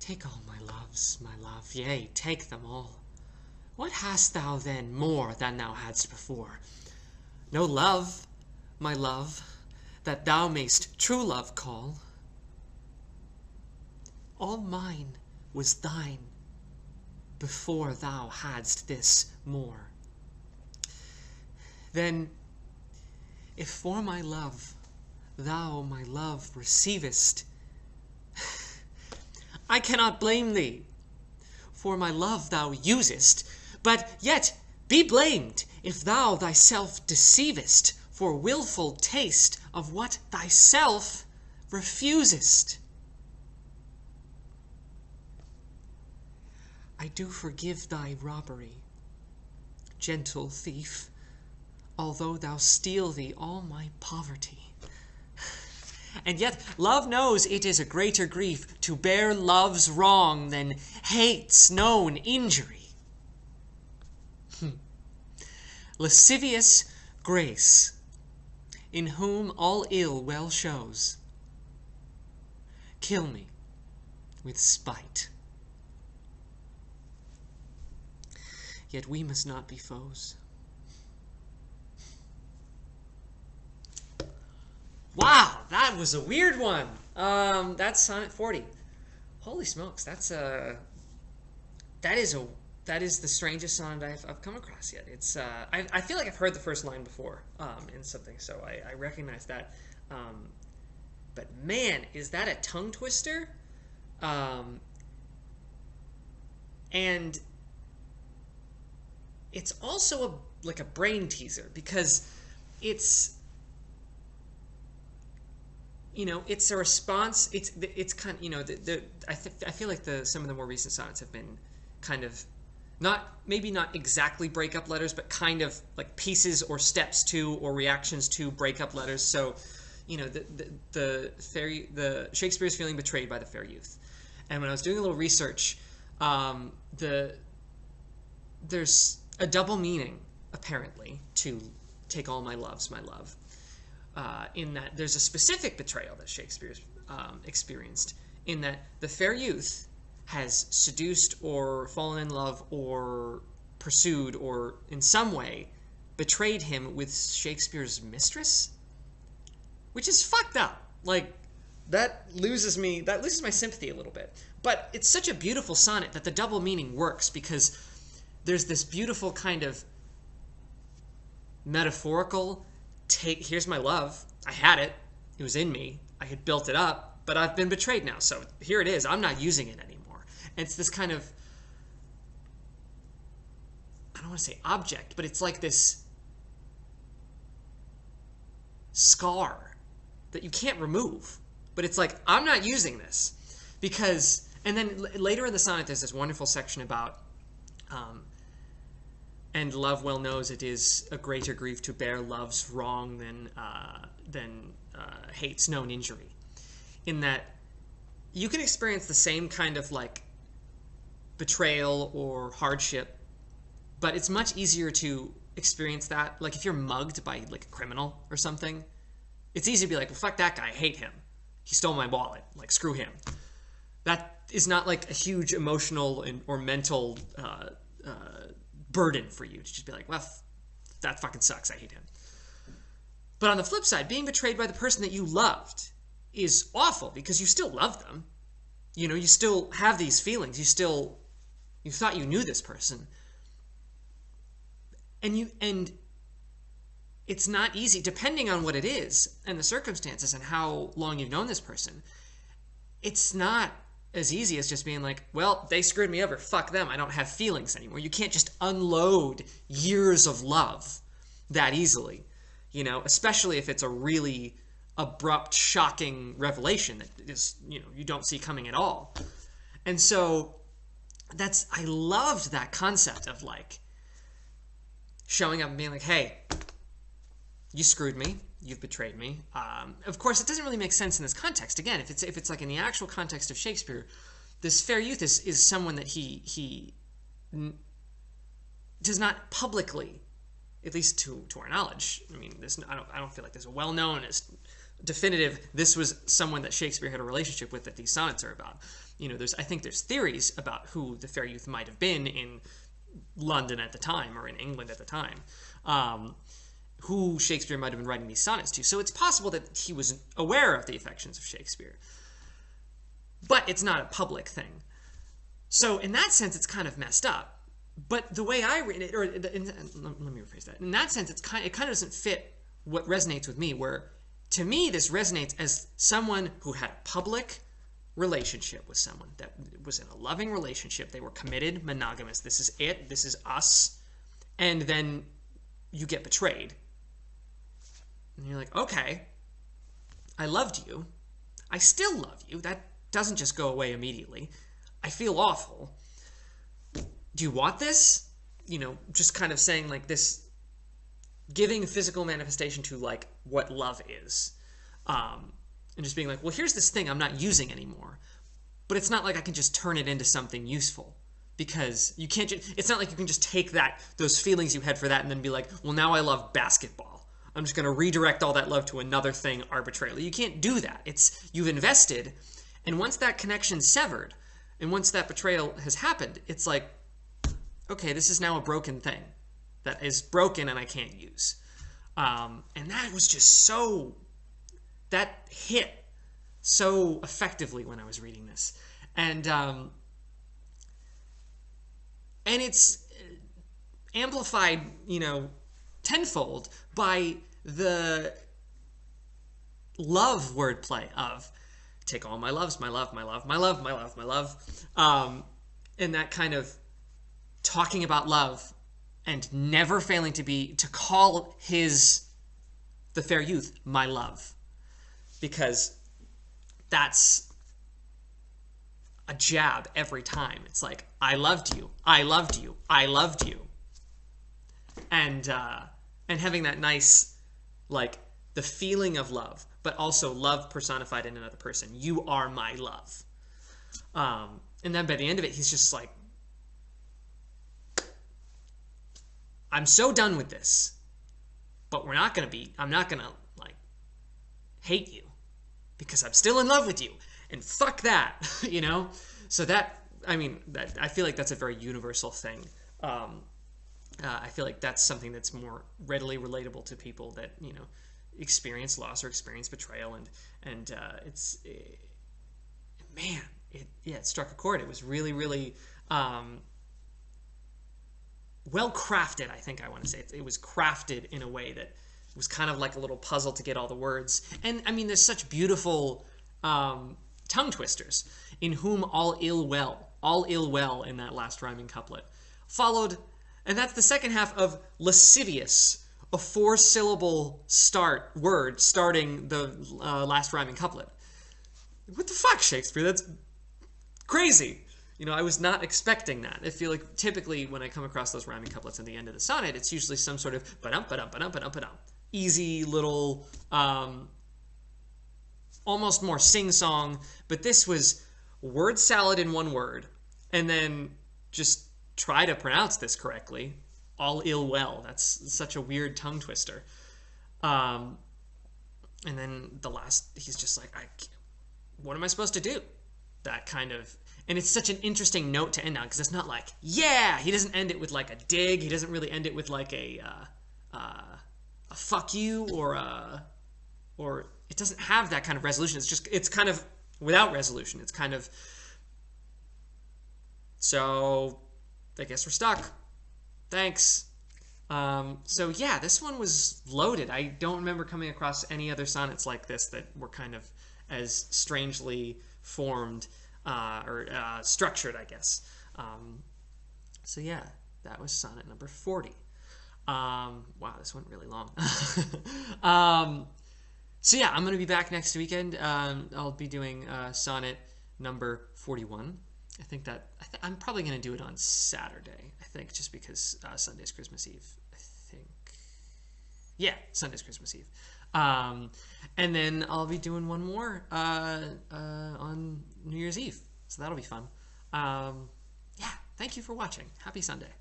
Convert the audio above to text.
Take all my loves, my love, yea, take them all. What hast thou then more than thou hadst before? No love, my love, that thou mayst true love call. All mine was thine before thou hadst this more. Then, if for my love thou my love receivest, I cannot blame thee, for my love thou usest, but yet be blamed if thou thyself deceivest, for wilful taste of what thyself refusest. I do forgive thy robbery, gentle thief, although thou steal thee all my poverty. And yet love knows it is a greater grief to bear love's wrong than hate's known injury. Lascivious grace, in whom all ill well shows, kill me with spite. Yet we must not be foes. Wow, that was a weird one. That's Sonnet 40. Holy smokes, that is the strangest sonnet I've come across yet. It's I feel like I've heard the first line before in something, so I recognize that. But man, is that a tongue twister? And it's also like a brain teaser, because it's, you know, it's a response. It's kind of, you know, I feel like some of the more recent sonnets have been kind of maybe not exactly breakup letters, but kind of like pieces or steps to or reactions to breakup letters. So, you know, the Shakespeare's feeling betrayed by the fair youth. And when I was doing a little research, there's a double meaning apparently to take all my loves, my love. In that there's a specific betrayal that Shakespeare's experienced, in that the fair youth has seduced or fallen in love or pursued or in some way betrayed him with Shakespeare's mistress, which is fucked up. Like, that loses my sympathy a little bit. But it's such a beautiful sonnet that the double meaning works, because there's this beautiful kind of metaphorical here's my love. I had it. It was in me. I had built it up, but I've been betrayed now. So here it is. I'm not using it anymore. And it's this kind of, I don't want to say object, but it's like this scar that you can't remove. But it's like, I'm not using this because, and then later in the sonnet, there's this wonderful section about, and love well knows it is a greater grief to bear love's wrong than hate's known injury. In that you can experience the same kind of like betrayal or hardship, but it's much easier to experience that. Like if you're mugged by like a criminal or something, it's easy to be like, well, fuck that guy, I hate him. He stole my wallet. Like, screw him. That is not like a huge emotional or mental burden for you to just be like, well, that fucking sucks, I hate him. But on the flip side, being betrayed by the person that you loved is awful, because you still love them. You know, you still have these feelings. You thought you knew this person. And it's not easy, depending on what it is and the circumstances and how long you've known this person. It's not as easy as just being like, well, they screwed me over, fuck them, I don't have feelings anymore. You can't just unload years of love that easily, you know, especially if it's a really abrupt, shocking revelation that is, you know, you don't see coming at all. And so I loved that concept of like showing up and being like, hey, you screwed me, you've betrayed me. Of course, it doesn't really make sense in this context. Again, if it's like in the actual context of Shakespeare, this fair youth is someone that he does not publicly, at least to our knowledge. I mean, I don't feel like there's a well-known definitive, this was someone that Shakespeare had a relationship with that these sonnets are about. You know, I think there's theories about who the fair youth might have been in London at the time, or in England at the time, who Shakespeare might have been writing these sonnets to. So it's possible that he was aware of the affections of Shakespeare. But it's not a public thing. So in that sense, it's kind of messed up. But the way I read it, let me rephrase that. In that sense, it kind of doesn't fit what resonates with me, where to me, this resonates as someone who had a public relationship with someone, that was in a loving relationship. They were committed, monogamous. This is it. This is us. And then you get betrayed. And you're like, okay, I loved you. I still love you. That doesn't just go away immediately. I feel awful. Do you want this? You know, just kind of saying like this, giving physical manifestation to like what love is. And just being like, well, here's this thing I'm not using anymore. But it's not like I can just turn it into something useful. Because you can't it's not like you can just take those feelings you had for that and then be like, well, now I love basketball. I'm just going to redirect all that love to another thing arbitrarily. You can't do that. You've invested, and once that connection's severed, and once that betrayal has happened, it's like, okay, this is now a broken thing that is broken and I can't use. And that was just that hit so effectively when I was reading this. And it's amplified, tenfold by the love wordplay of take all my loves, my love, my love, my love, my love, my love. And that kind of talking about love and never failing to call the fair youth, my love. Because that's a jab every time. It's like, I loved you, I loved you, I loved you. And having that nice, like, the feeling of love, but also love personified in another person. You are my love. And then by the end of it, he's just like, I'm so done with this, but I'm not going to, like, hate you because I'm still in love with you. And fuck that, So I feel like that's a very universal thing. I feel like that's something that's more readily relatable to people that, experience loss or experience betrayal. And it struck a chord. It was really, really well crafted, I think I want to say. It was crafted in a way that was kind of like a little puzzle to get all the words. And, there's such beautiful tongue twisters. In whom all ill well in that last rhyming couplet. Followed, and that's the second half of lascivious, a 4-syllable word starting the last rhyming couplet. What the fuck, Shakespeare? That's crazy. I was not expecting that. I feel like typically when I come across those rhyming couplets at the end of the sonnet, it's usually some sort of ba-dum, ba-dum, ba-dum, ba-dum, ba-dum. Easy little, almost more sing-song, but this was word salad in one word, and then just try to pronounce this correctly. All ill well. That's such a weird tongue twister. And then the last, he's just like, what am I supposed to do? That kind of, and it's such an interesting note to end on, because it's not like, yeah, he doesn't end it with like a dig. He doesn't really end it with like a fuck you or it doesn't have that kind of resolution. It's kind of without resolution. It's kind of, so I guess we're stuck. Thanks. So yeah, this one was loaded. I don't remember coming across any other sonnets like this that were kind of as strangely formed or structured, I guess. So yeah, that was sonnet number 40. Wow, this went really long. So yeah, I'm going to be back next weekend. I'll be doing sonnet number 41. I think I'm probably going to do it on Saturday, I think, just because Sunday's Christmas Eve, I think. Yeah, Sunday's Christmas Eve. And then I'll be doing one more on New Year's Eve, so that'll be fun. Yeah, thank you for watching. Happy Sunday.